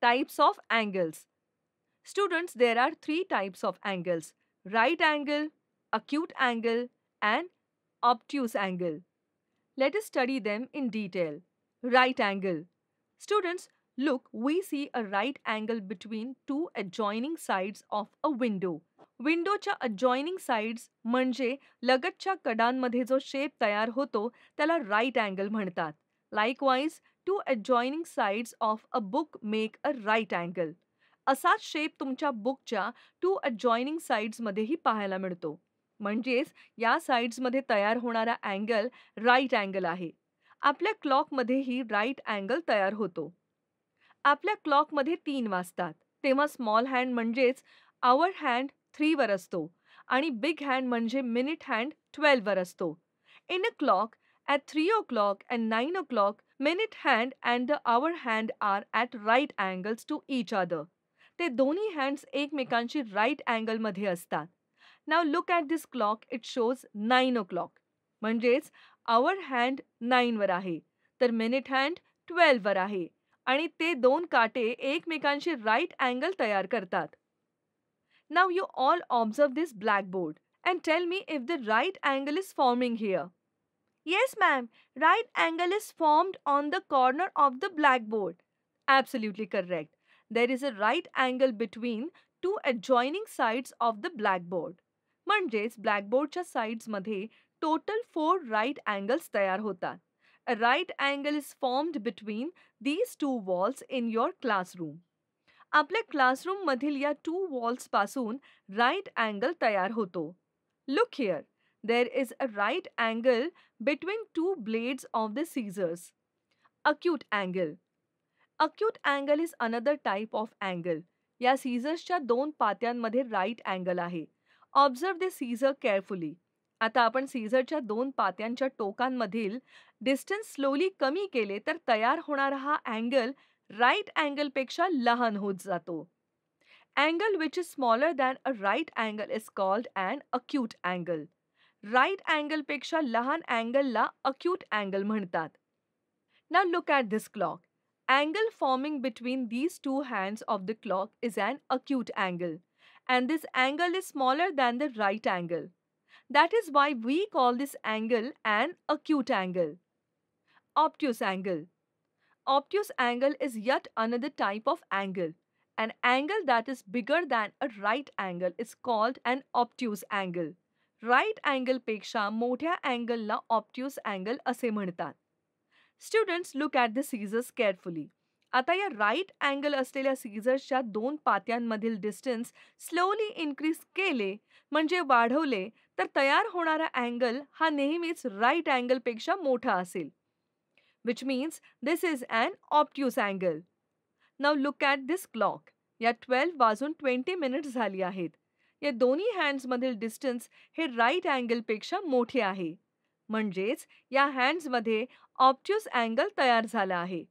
Types of angles. Students, there are three types of angles: right angle, acute angle, and obtuse angle. Let us study them in detail. Right angle. Students, look, we see a right angle between two adjoining sides of a window. विंडोच्या adjoining sides म्हणजे लगतच्या कडांमध्ये जो shape तयार होतो त्याला right angle म्हणतात. Likewise, two adjoining sides of a book make a right angle. असाच shape तुमच्या बुकच्या टू adjoining साइड्समध्येही पाहायला मिळतो. म्हणजेच या साइड्समध्ये तयार होणारा अँगल राईट अँगल आहे. आपल्या क्लॉकमध्येही राईट अँगल तयार होतो. आपल्या क्लॉकमध्ये 3 वाजतात, तेव्हा स्मॉल हँड म्हणजेच आवर हँड 3 वर असतो आणि बिग हँड म्हणजे मिनिट हँड 12 वर असतो. In a clock, at 3 o'clock and 9 o'clock, minute hand and the hour hand are at right angles to each other. ते दोन्ही हँड्स एकमेकांशी राईट अँगलमध्ये असतात. नाव look at this clock, it shows 9 o'clock. म्हणजेच hour hand 9 वर आहे, तर minute hand 12 वर आहे आणि ते दोन काटे एकमेकांशी राईट अँगल तयार करतात. Now you all observe this blackboard and tell me if the right angle is forming here. Yes, ma'am. Right angle is formed on the corner of the blackboard. Absolutely correct. There is a right angle between two adjoining sides of the blackboard. म्हणजेच ब्लॅकबोर्डच्या साइड्समध्ये total 4 right angles तयार होतात. A right angle is formed between these two walls in your classroom. आपल्या क्लासरूममधील या 2 वॉल्सपासून right angle तयार होतो. Look here. There is a right angle between two blades of the scissors. Acute angle. Acute angle is another type of angle. या सीझर्सच्या 2 पात्यांमध्ये right angle आहे. Observe the scissor carefully. आता आपण सीझरच्या 2 पात्यांच्या टोकांमधील डिस्टन्स स्लोली कमी केले तर तयार होणारा हा अँगल राईट अँगलपेक्षा लहान होत जातो. Angle which is smaller than a right angle is called an acute angle. Right अँगलपेक्षा लहान अँगलला acute angle म्हणतात. Now look at this clock. Angle forming between these two hands of the clock is an acute angle, and this angle is smaller than the right angle. That is why we call this angle an acute angle. Obtuse angle. Obtuse angle is yet another type of angle. An angle that is bigger than a right angle is called an obtuse angle. Right अँगलपेक्षा मोठ्या अँगलला obtuse angle असे म्हणतात. Students, look at the scissors carefully. आता या right angle असलेल्या सीझर्सच्या 2 पात्यांमधील डिस्टन्स स्लोली इन्क्रीज केले म्हणजे वाढवले तर तयार होणारा अँगल हा नेहमीच राईट अँगलपेक्षा मोठा असेल. Which means this is an obtuse angle. Now look at this clock. या 12 वाजून 20 मिनिट्स झाली आहेत. या दोन्ही हँड्समधील डिस्टन्स हे राईट अँगलपेक्षा मोठे आहे. म्हणजेच या हँड्समध्ये ऑब्ट्यूस अँगल तयार झाला आहे.